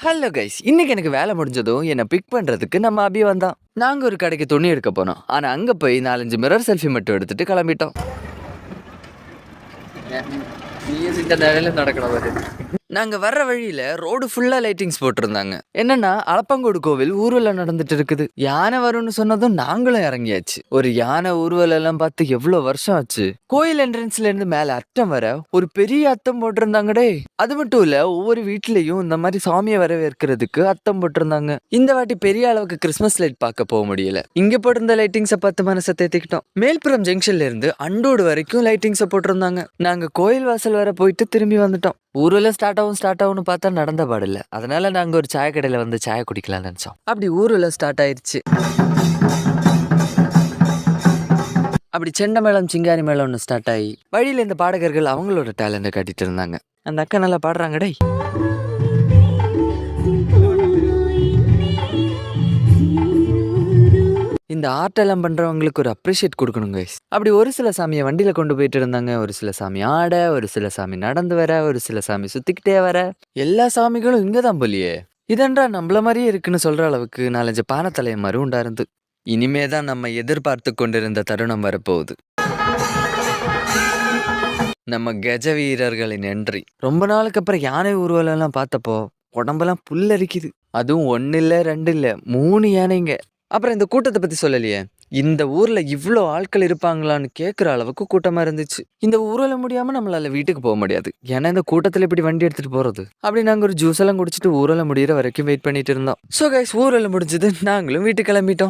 Hello guys, இன்னைக்கு எனக்கு வேலை முடிஞ்சதும் என்னை பிக் பண்றதுக்கு நம்ம அபி வந்தான். நாங்க ஒரு கடைக்கு துணி எடுக்க போனோம். ஆனா அங்க போய் 4-5 மிரர் செல்ஃபி மட்டும் எடுத்துட்டு கிளம்பிட்டோம். இந்த நிலையில நடக்கணும். நாங்க வர்ற வழியில ரோடு ஃபுல்லா லைட்டிங்ஸ் போட்டிருந்தாங்க. என்னன்னா அளப்பங்கோடு கோவில் ஊர்வலம் நடந்துட்டு இருக்குது. யானை வரும்னு சொன்னதும் நாங்களும் இறங்கியாச்சு. ஒரு யானை ஊர்வலம் எல்லாம் பார்த்து எவ்வளவு வருஷம் ஆச்சு. கோயில் என்ட்ரன்ஸ்ல இருந்து மேல அட்டம் வர ஒரு பெரிய அத்தம் போட்டிருந்தாங்கடே. அது மட்டும் இல்ல, ஒவ்வொரு வீட்லயும் இந்த மாதிரி சாமியை வரவேற்கிறதுக்கு அத்தம் போட்டிருந்தாங்க. இந்த வாட்டி பெரிய அளவுக்கு கிறிஸ்மஸ் லைட் பார்க்க போக முடியல. இங்க போட்டிருந்த லைட்டிங்ஸை பார்த்து மனசை தேத்திக்கிட்டோம். மேல்புறம் ஜங்ஷன்ல இருந்து அண்டோடு வரைக்கும் லைட்டிங்ஸை போட்டிருந்தாங்க. நாங்க கோயில் வாசல் வர போயிட்டு திரும்பி வந்துட்டோம். ஊர்வலம் ஸ்டார்ட் ஆகும்னு பார்த்தா நடந்த பாடில்ல. அதனால நாங்க ஒரு சாய கடையில வந்து சாய குடிக்கலாம்னு நினைச்சோம். அப்படி ஊர்வலம் ஸ்டார்ட் ஆயிருச்சு. அப்படி செண்ட மேளம் சிங்காரி மேளம் ஒன்று ஸ்டார்ட் ஆகி வழியில இந்த பாடகர்கள் அவங்களோட டேலண்ட காட்டிட்டு இருந்தாங்க. அந்த அக்கா நல்லா பாடுறாங்கடே. இந்த ஆர்ட் எல்லாம் பண்றவங்களுக்கு ஒரு அப்ரிஷியேட் கொடுக்கணும் கைஸ். அப்படி ஒரு சில சாமியை வண்டியில கொண்டு போயிட்டு இருந்தாங்க. ஒரு சில சாமி ஆட, ஒரு சில சாமி நடந்து வர, ஒரு சில சாமி சுத்திக்கிட்டே வர. எல்லா சாமிகளும் இங்கதான் போலியே. இதென்றா நம்மள மாதிரியே இருக்குன்னு சொல்ற அளவுக்கு 4-5 பானை தலைய மாதிரி உண்டாருந்து. இனிமேதான் நம்ம எதிர்பார்த்து கொண்டிருந்த தருணம் வரப்போகுது. நம்ம கஜ வீரர்களின் என்ட்ரி. ரொம்ப நாளுக்கு அப்புறம் யானை ஊர்வலம் எல்லாம் பார்த்தப்போ உடம்பெல்லாம் புல்லரிக்குது. அதுவும் 1 இல்ல 2 இல்ல 3 யானைங்க. அப்புறம் இந்த கூட்டத்தை பத்தி சொல்லலையே. இந்த ஊர்ல இவ்வளோ ஆட்கள் இருப்பாங்களான்னு கேட்குற அளவுக்கு கூட்டமா இருந்துச்சு. இந்த ஊர்வலம் முடியாம நம்மளால வீட்டுக்கு போக முடியாது. ஏன்னா இந்த கூட்டத்துல இப்படி வண்டி எடுத்துட்டு போறது. அப்படி நாங்க ஒரு ஜூஸ் எல்லாம் குடிச்சிட்டு ஊர்வலம் முடியிற வரைக்கும் வெயிட் பண்ணிட்டு இருந்தோம். ஸோ கைஸ், ஊர்வலம் முடிஞ்சது. நாங்களும் வீட்டுக்கு கிளம்பிட்டோம்.